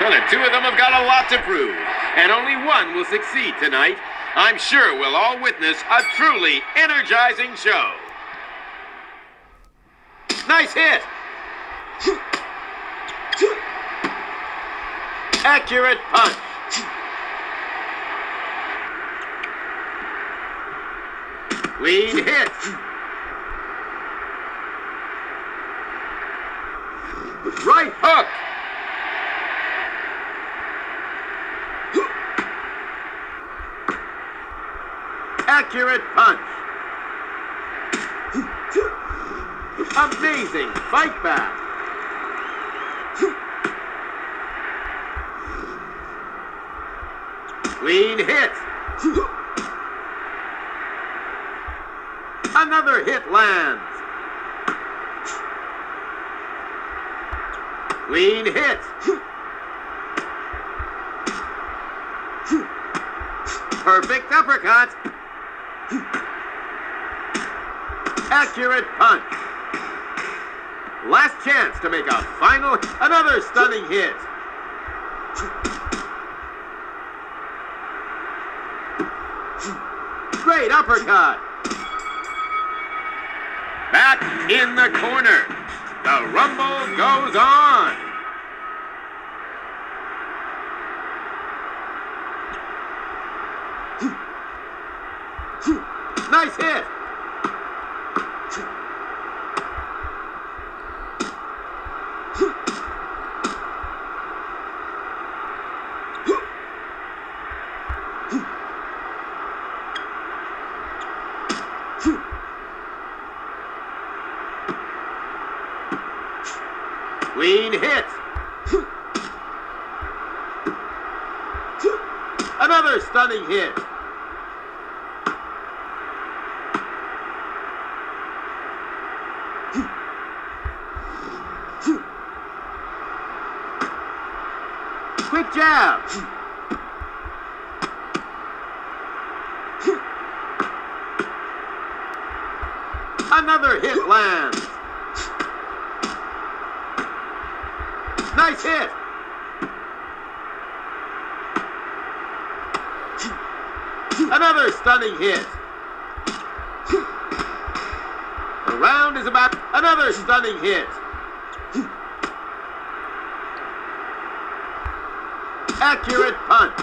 Well, the two of them have got a lot to prove, and only one will succeed tonight. I'm sure we'll all witness a truly energizing show. Nice hit! Accurate punch. Clean hit. Right hook. Accurate punch. Amazing fight back. Clean hit. Another hit lands. Clean hit. Perfect uppercut. Accurate punch. Last chance to make a final, another stunning hit. Great uppercut. Back in the corner. The rumble goes on. Nice hit. Clean hit. Another stunning hit. Quick jab. Another hit lands. Nice hit. Another stunning hit. The round is about another stunning hit. Accurate punch.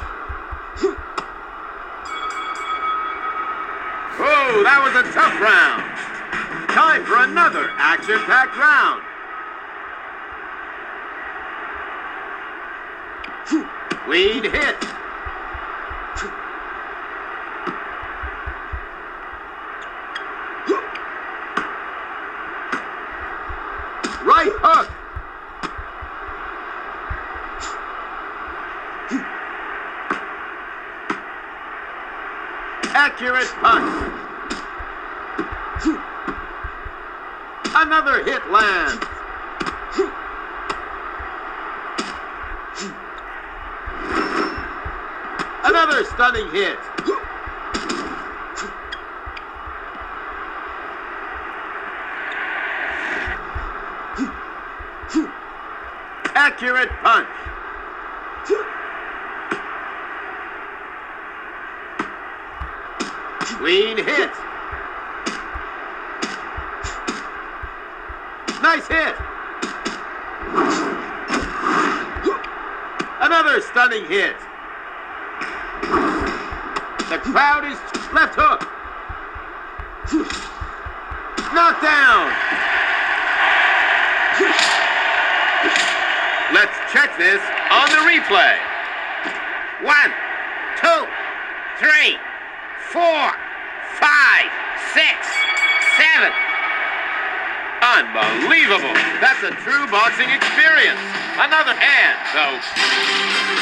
Whoa, that was a tough round. Time for another action-packed round. Clean hit. Right hook. Accurate punch. Another hit lands. Another stunning hit. Accurate punch. Clean hit. Nice hit. Another stunning hit. The crowd is left hook. Knocked down. Let's check this on the replay. 1, 2, 3, 4, 5, 6, 7. Unbelievable. That's a true boxing experience. Another hand, though.